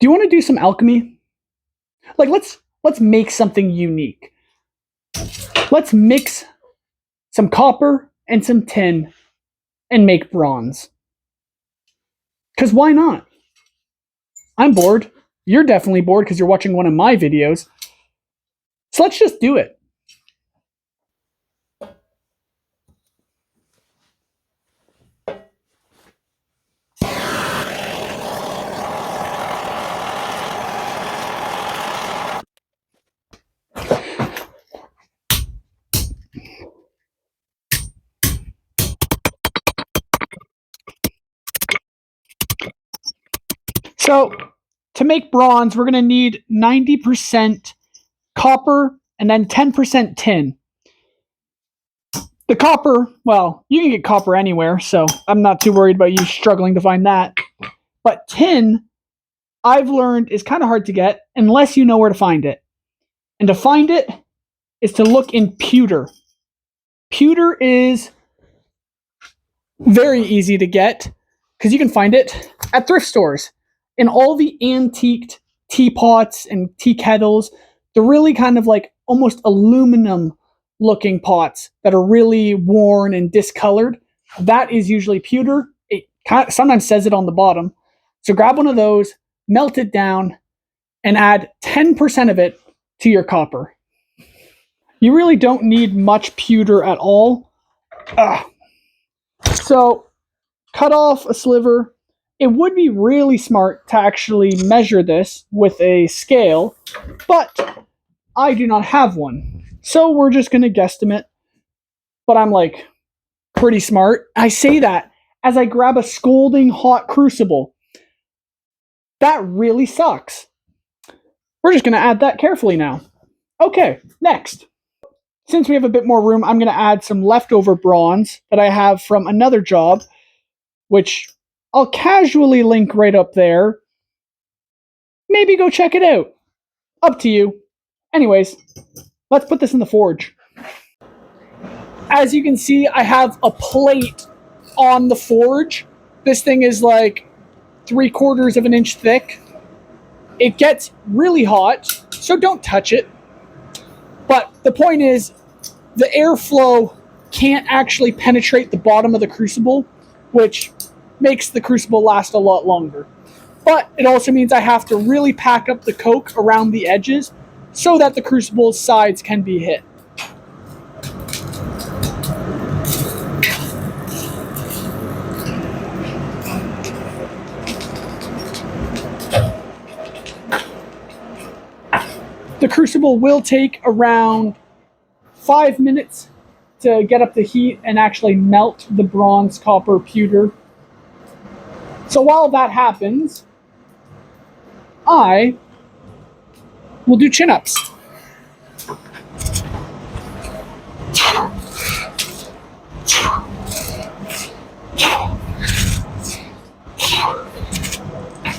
Do you want to do some alchemy? Like let's make something unique. Let's mix some copper and some tin and make bronze. Cuz why not? I'm bored. You're definitely bored because you're watching one of my videos. So let's just do it. So, to make bronze, we're going to need 90% copper and then 10% tin. The copper, well, you can get copper anywhere, so I'm not too worried about you struggling to find that. But tin, I've learned, is kind of hard to get unless you know where to find it. And to find it is to look in pewter. Pewter is very easy to get because you can find it at thrift stores. In all the antiqued teapots and tea kettles, they're really kind of like almost aluminum looking pots that are really worn and discolored. That is usually pewter. It sometimes says it on the bottom. So grab one of those, melt it down, and add 10% of it to your copper. You really don't need much pewter at all. So cut off a sliver. It would be really smart to actually measure this with a scale, but I do not have one. So we're just going to guesstimate. But I'm like pretty smart. I say that as I grab a scalding hot crucible. That really sucks. We're just going to add that carefully now. Okay, next. Since we have a bit more room, I'm going to add some leftover bronze that I have from another job, which I'll casually link right up there. Maybe go check it out. Up to you. Anyways, let's put this in the forge. As you can see, I have a plate on the forge. This thing is like 3/4 of an inch thick. It gets really hot, so don't touch it. But the point is, the airflow can't actually penetrate the bottom of the crucible, which makes the crucible last a lot longer. But it also means I have to really pack up the coke around the edges so that the crucible's sides can be hit. The crucible will take around 5 minutes to get up the heat and actually melt the bronze, copper, pewter. So while that happens, I will do chin-ups.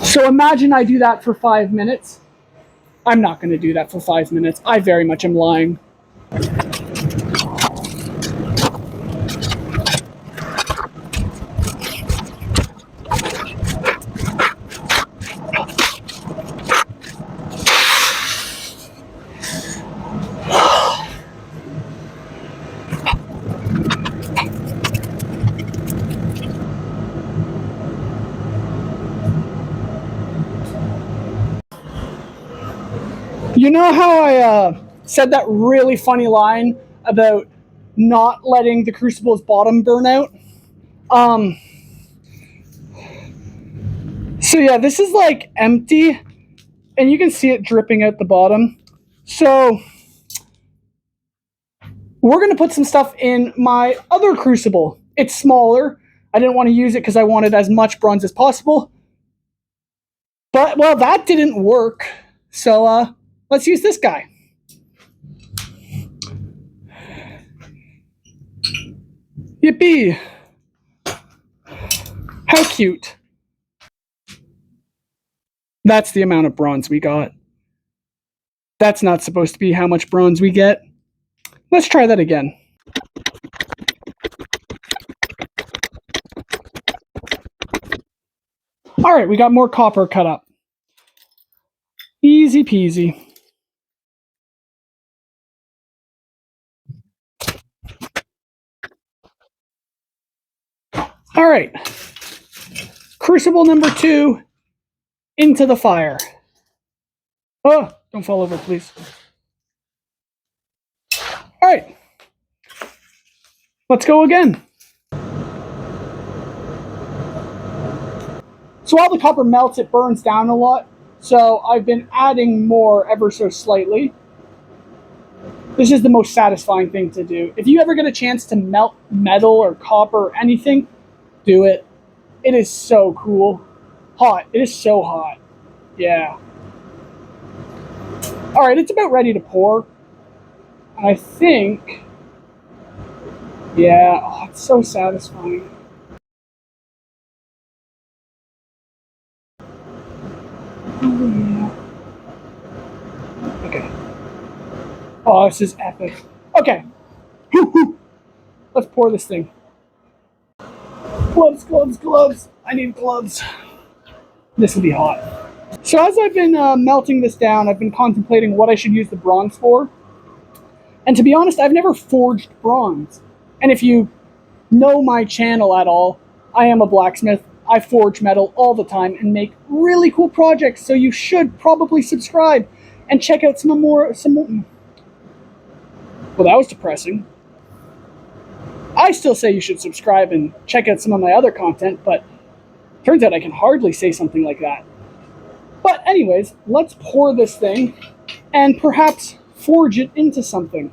So imagine I do that for 5 minutes. I'm not going to do that for 5 minutes. I very much am lying. You know how I said that really funny line about not letting the crucible's bottom burn out? So yeah, this is like empty, and you can see it dripping out the bottom. So we're going to put some stuff in my other crucible. It's smaller. I didn't want to use it because I wanted as much bronze as possible. But, well, that didn't work. So let's use this guy. Yippee! How cute. That's the amount of bronze we got. That's not supposed to be how much bronze we get. Let's try that again. Alright, we got more copper cut up. Easy peasy. All right. Crucible number 2 into the fire. Oh, don't fall over, please. All right. Let's go again. So while the copper melts, it burns down a lot. So I've been adding more ever so slightly. This is the most satisfying thing to do. If you ever get a chance to melt metal or copper or anything, do it. It is so cool. Hot. It is so hot. Yeah. All right, it's about ready to pour. I think, yeah, oh, it's so satisfying. Oh, yeah. Okay. Oh, this is epic. Okay. Let's pour this thing. Gloves, gloves, gloves. I need gloves. This will be hot. So as I've been melting this down, I've been contemplating what I should use the bronze for. And to be honest, I've never forged bronze. And if you know my channel at all, I am a blacksmith. I forge metal all the time and make really cool projects, so you should probably subscribe and check out some more. Well, that was depressing. I still say you should subscribe and check out some of my other content, but turns out I can hardly say something like that. But anyways, let's pour this thing and perhaps forge it into something.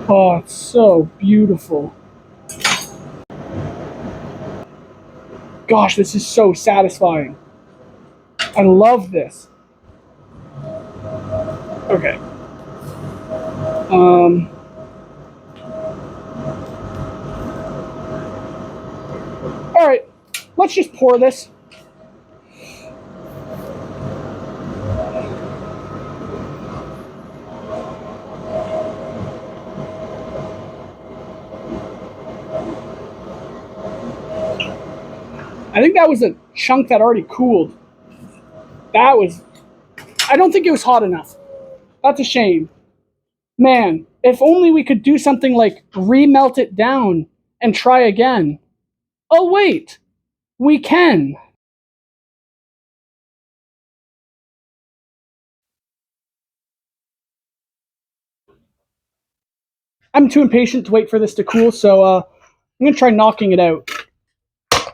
Oh, it's so beautiful. Gosh, this is so satisfying. I love this. Okay. All right, let's just pour this. I think that was a chunk that already cooled. That was... I don't think it was hot enough. That's a shame. Man, if only we could do something like remelt it down and try again. Oh, wait. We can. I'm too impatient to wait for this to cool, so I'm going to try knocking it out.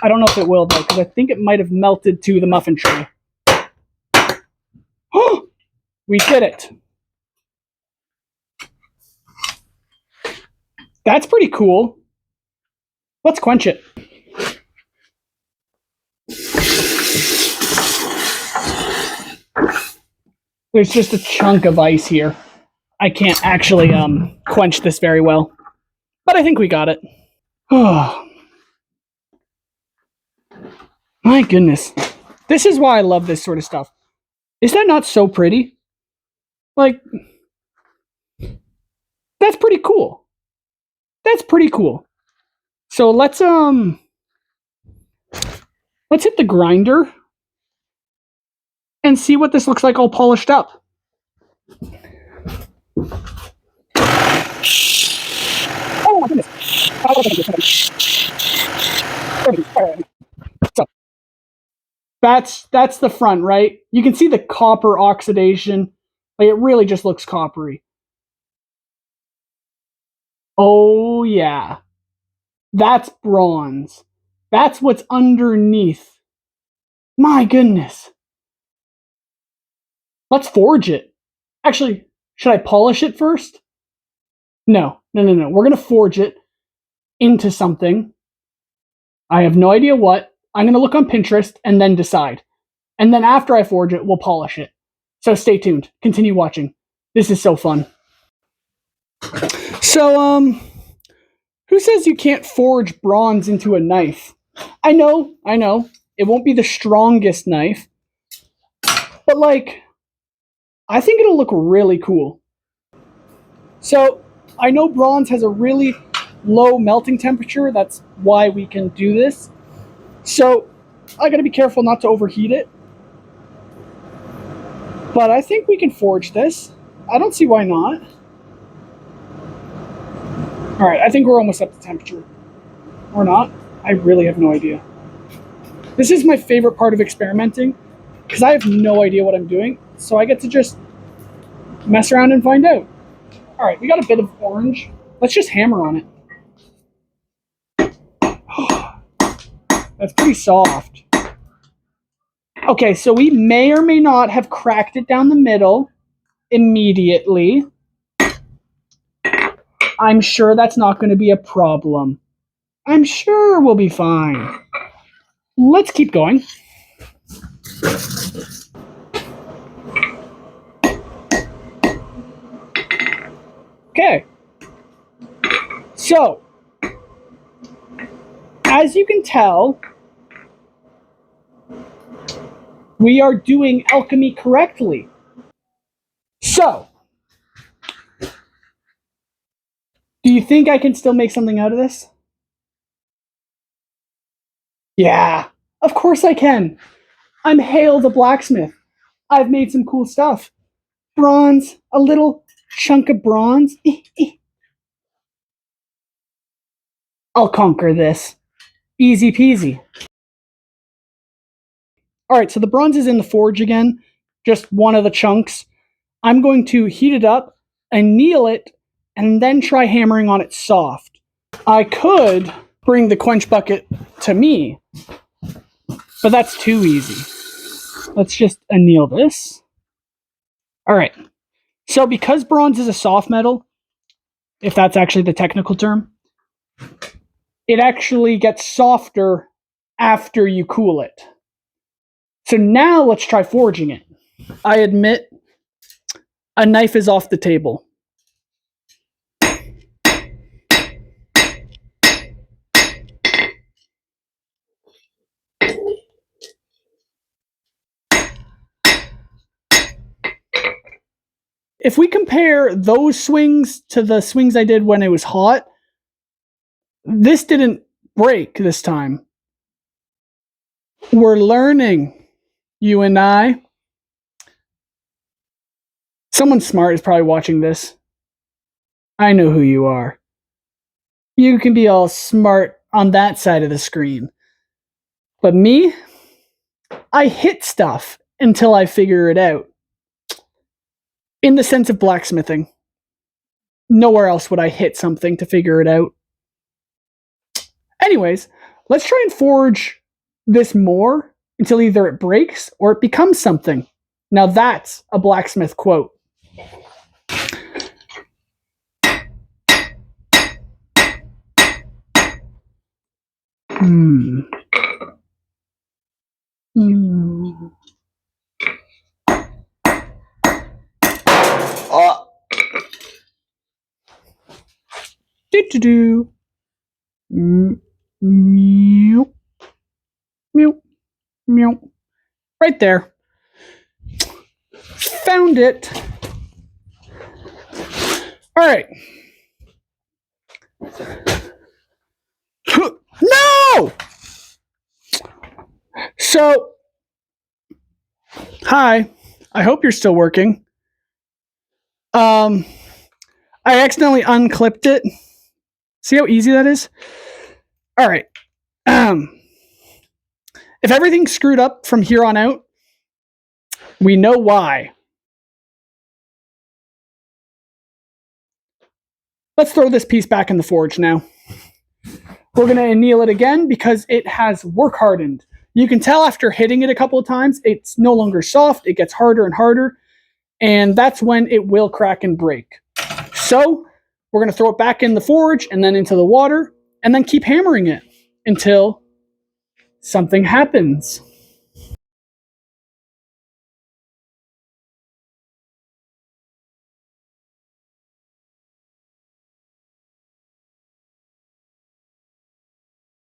I don't know if it will, though, because I think it might have melted to the muffin tray. We did it. That's pretty cool. Let's quench it. There's just a chunk of ice here. I can't actually quench this very well. But I think we got it. Oh. My goodness. This is why I love this sort of stuff. Is that not so pretty? Like, that's pretty cool. That's pretty cool. So let's hit the grinder and see what this looks like all polished up. Oh my goodness. So that's the front, right? You can see the copper oxidation. Like, it really just looks coppery. Oh yeah. That's bronze. That's what's underneath. My goodness. Let's forge it. Actually, should I polish it first? No. We're going to forge it into something. I have no idea what. I'm going to look on Pinterest and then decide. And then after I forge it, we'll polish it. So stay tuned. Continue watching. This is so fun. So, who says you can't forge bronze into a knife? I know. It won't be the strongest knife. But, like, I think it'll look really cool. So, I know bronze has a really low melting temperature. That's why we can do this. So, I gotta be careful not to overheat it. But I think we can forge this. I don't see why not. Alright, I think we're almost up to temperature. Or not. I really have no idea. This is my favorite part of experimenting, because I have no idea what I'm doing, so I get to just mess around and find out. Alright, we got a bit of orange. Let's just hammer on it. That's pretty soft. Okay, so we may or may not have cracked it down the middle immediately. I'm sure that's not going to be a problem. I'm sure we'll be fine. Let's keep going. Okay. So, as you can tell, we are doing alchemy correctly. So, do you think I can still make something out of this? Yeah, of course I can. I'm Hale the Blacksmith. I've made some cool stuff. Bronze, a little chunk of bronze. I'll conquer this. Easy peasy. Alright, so the bronze is in the forge again. Just one of the chunks. I'm going to heat it up, anneal it, and then try hammering on it soft. I could bring the quench bucket to me, but that's too easy. Let's just anneal this. Alright, so because bronze is a soft metal, if that's actually the technical term, it actually gets softer after you cool it. So now let's try forging it. I admit, a knife is off the table. If we compare those swings to the swings I did when it was hot, this didn't break this time. We're learning, you and I. Someone smart is probably watching this. I know who you are. You can be all smart on that side of the screen. But me, I hit stuff until I figure it out. In the sense of blacksmithing. Nowhere else would I hit something to figure it out. Anyways, let's try and forge this more until either it breaks or it becomes something. Now that's a blacksmith quote. Hmm. Do. Meow. Meow. Meow. Right there. Found it. All right. No! So, hi. I hope you're still working. I accidentally unclipped it. See how easy that is? All right. If everything's screwed up from here on out, we know why. Let's throw this piece back in the forge now. We're going to anneal it again because it has work hardened. You can tell after hitting it a couple of times, it's no longer soft. It gets harder and harder. And that's when it will crack and break. So we're going to throw it back in the forge and then into the water and then keep hammering it until something happens.